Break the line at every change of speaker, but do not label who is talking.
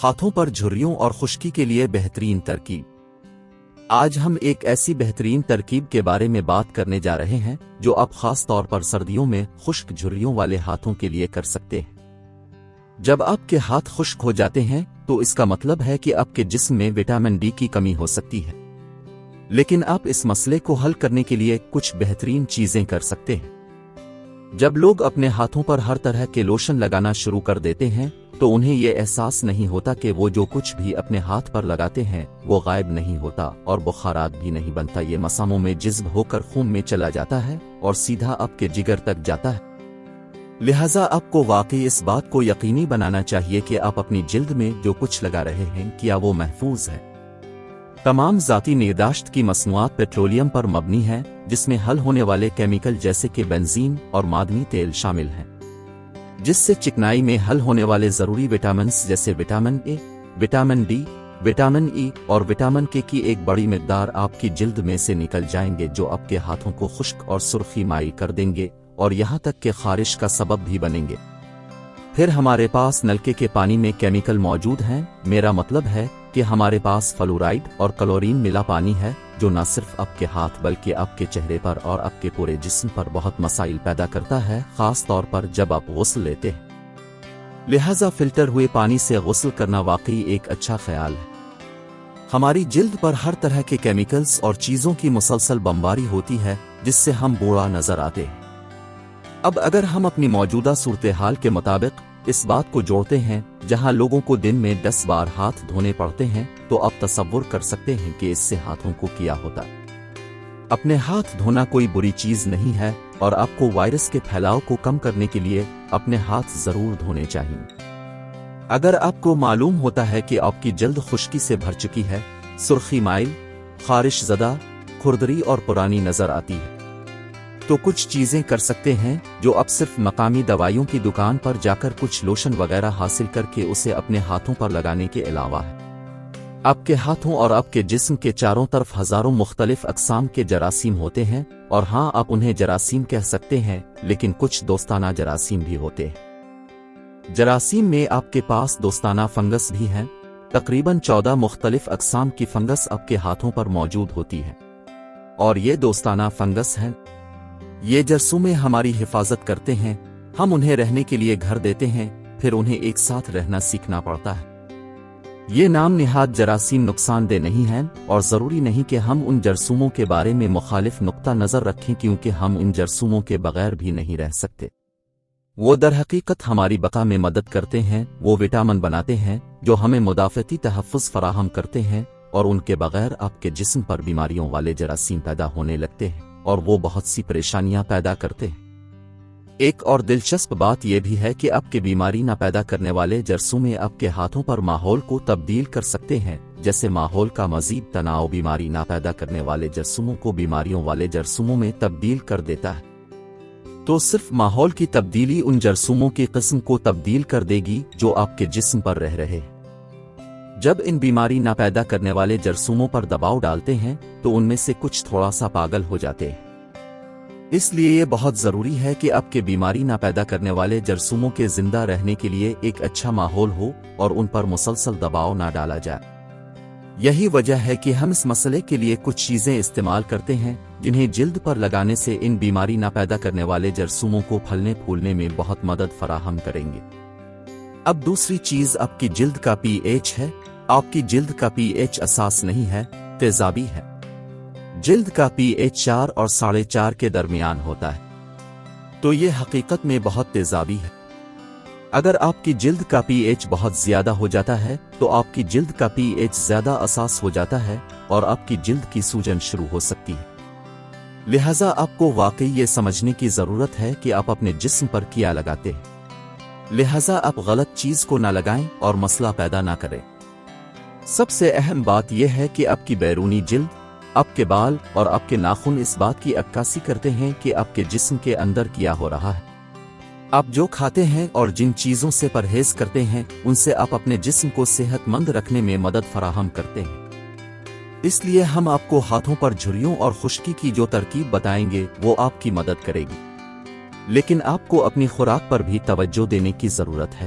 ہاتھوں پر جھریوں اور خشکی کے لیے بہترین ترکیب۔ آج ہم ایک ایسی بہترین ترکیب کے بارے میں بات کرنے جا رہے ہیں جو آپ خاص طور پر سردیوں میں خشک جھریوں والے ہاتھوں کے لیے کر سکتے ہیں۔ جب آپ کے ہاتھ خشک ہو جاتے ہیں تو اس کا مطلب ہے کہ آپ کے جسم میں وٹامن ڈی کی کمی ہو سکتی ہے، لیکن آپ اس مسئلے کو حل کرنے کے لیے کچھ بہترین چیزیں کر سکتے ہیں۔ جب لوگ اپنے ہاتھوں پر ہر طرح کے لوشن لگانا شروع کر دیتے ہیں تو انہیں یہ احساس نہیں ہوتا کہ وہ جو کچھ بھی اپنے ہاتھ پر لگاتے ہیں وہ غائب نہیں ہوتا اور بخارات بھی نہیں بنتا۔ یہ مساموں میں جذب ہو کر خون میں چلا جاتا ہے اور سیدھا آپ کے جگر تک جاتا ہے۔ لہٰذا آپ کو واقعی اس بات کو یقینی بنانا چاہیے کہ آپ اپنی جلد میں جو کچھ لگا رہے ہیں کیا وہ محفوظ ہے۔ تمام ذاتی نگہداشت کی مصنوعات پیٹرولیم پر مبنی ہیں، جس میں حل ہونے والے کیمیکل جیسے کہ بنزین اور معدنی تیل شامل ہیں، جس سے چکنائی میں حل ہونے والے ضروری وٹامنز جیسے vitamin A, vitamin D, vitamin E اور وٹامن کے کی ایک بڑی مقدار آپ کی جلد میں سے نکل جائیں گے، جو آپ کے ہاتھوں کو خشک اور سرخی مائل کر دیں گے اور یہاں تک کہ خارش کا سبب بھی بنیں گے۔ پھر ہمارے پاس نلکے کے پانی میں کیمیکل موجود ہیں، میرا مطلب ہے کہ ہمارے پاس فلورائڈ اور کلورین ملا پانی ہے، جو نہ صرف آپ کے ہاتھ بلکہ آپ کے چہرے پر اور آپ کے پورے جسم پر بہت مسائل پیدا کرتا ہے، خاص طور پر جب آپ غسل لیتے ہیں۔ لہٰذا فلٹر ہوئے پانی سے غسل کرنا واقعی ایک اچھا خیال ہے۔ ہماری جلد پر ہر طرح کے کیمیکلز اور چیزوں کی مسلسل بمباری ہوتی ہے جس سے ہم بوڑھا نظر آتے ہیں۔ اب اگر ہم اپنی موجودہ صورتحال کے مطابق اس بات کو جوڑتے ہیں جہاں لوگوں کو دن میں 10 بار ہاتھ دھونے پڑتے ہیں، تو آپ تصور کر سکتے ہیں کہ اس سے ہاتھوں کو کیا ہوتا ہے۔ اپنے ہاتھ دھونا کوئی بری چیز نہیں ہے اور آپ کو وائرس کے پھیلاؤ کو کم کرنے کے لیے اپنے ہاتھ ضرور دھونے چاہیے۔ اگر آپ کو معلوم ہوتا ہے کہ آپ کی جلد خشکی سے بھر چکی ہے، سرخی مائل، خارش زدہ، کھردری اور پرانی نظر آتی ہے، تو کچھ چیزیں کر سکتے ہیں جو اب صرف مقامی دوائیوں کی دکان پر جا کر کچھ لوشن وغیرہ حاصل کر کے اسے اپنے ہاتھوں پر لگانے کے علاوہ ہے۔ آپ کے ہاتھوں اور آپ کے جسم کے چاروں طرف ہزاروں مختلف اقسام کے جراثیم ہوتے ہیں، اور ہاں، آپ انہیں جراثیم کہہ سکتے ہیں، لیکن کچھ دوستانہ جراثیم بھی ہوتے ہیں۔ جراثیم میں آپ کے پاس دوستانہ فنگس بھی ہیں، تقریباً 14 مختلف اقسام کی فنگس آپ کے ہاتھوں پر موجود ہوتی ہے، اور یہ دوستانہ فنگس ہیں۔ یہ جرثومیں ہماری حفاظت کرتے ہیں، ہم انہیں رہنے کے لیے گھر دیتے ہیں، پھر انہیں ایک ساتھ رہنا سیکھنا پڑتا ہے۔ یہ نام نہاد جراثیم نقصان دہ نہیں ہیں، اور ضروری نہیں کہ ہم ان جرثوموں کے بارے میں مخالف نقطہ نظر رکھیں، کیونکہ ہم ان جرثوموں کے بغیر بھی نہیں رہ سکتے۔ وہ درحقیقت ہماری بقا میں مدد کرتے ہیں، وہ وٹامن بناتے ہیں جو ہمیں مدافعتی تحفظ فراہم کرتے ہیں، اور ان کے بغیر آپ کے جسم پر بیماریوں والے جراثیم پیدا ہونے لگتے ہیں اور وہ بہت سی پریشانیاں پیدا کرتے ہیں۔ ایک اور دلچسپ بات یہ بھی ہے کہ آپ کے بیماری نہ پیدا کرنے والے جرثومیں آپ کے ہاتھوں پر ماحول کو تبدیل کر سکتے ہیں، جیسے ماحول کا مزید تناؤ بیماری نہ پیدا کرنے والے جرثوموں کو بیماریوں والے جرثوموں میں تبدیل کر دیتا ہے۔ تو صرف ماحول کی تبدیلی ان جرثوموں کی قسم کو تبدیل کر دے گی جو آپ کے جسم پر رہ رہے ہیں۔ جب ان بیماری نہ پیدا کرنے والے جرثوموں پر دباؤ ڈالتے ہیں تو ان میں سے کچھ تھوڑا سا پاگل ہو جاتے ہیں۔ اس لیے یہ بہت ضروری ہے کہ آپ کے بیماری نہ پیدا کرنے والے جرثوموں کے زندہ رہنے کے لیے ایک اچھا ماحول ہو اور ان پر مسلسل دباؤ نہ ڈالا جائے۔ یہی وجہ ہے کہ ہم اس مسئلے کے لیے کچھ چیزیں استعمال کرتے ہیں جنہیں جلد پر لگانے سے ان بیماری نہ پیدا کرنے والے جرثوموں کو پھلنے پھولنے میں بہت مدد فراہم کریں گے۔ اب دوسری چیز آپ کی جلد کا پی ایچ ہے۔ آپ کی جلد کا پی ایچ اساس نہیں ہے، تیزابی ہے۔ جلد کا پی ایچ 4 اور 4.5 کے درمیان ہوتا ہے، تو یہ حقیقت میں بہت تیزابی ہے۔ اگر آپ کی جلد کا پی ایچ بہت زیادہ ہو جاتا ہے تو آپ کی جلد کا پی ایچ زیادہ اساس ہو جاتا ہے اور آپ کی جلد کی سوجن شروع ہو سکتی ہے۔ لہٰذا آپ کو واقعی یہ سمجھنے کی ضرورت ہے کہ آپ اپنے جسم پر کیا لگاتے ہیں، لہٰذا آپ غلط چیز کو نہ لگائیں اور مسئلہ پیدا نہ کریں۔ سب سے اہم بات یہ ہے کہ آپ کی بیرونی جلد، آپ کے بال اور آپ کے ناخن اس بات کی عکاسی کرتے ہیں کہ آپ کے جسم کے اندر کیا ہو رہا ہے۔ آپ جو کھاتے ہیں اور جن چیزوں سے پرہیز کرتے ہیں ان سے آپ اپنے جسم کو صحت مند رکھنے میں مدد فراہم کرتے ہیں۔ اس لیے ہم آپ کو ہاتھوں پر جھریوں اور خشکی کی جو ترکیب بتائیں گے وہ آپ کی مدد کرے گی، لیکن آپ کو اپنی خوراک پر بھی توجہ دینے کی ضرورت ہے۔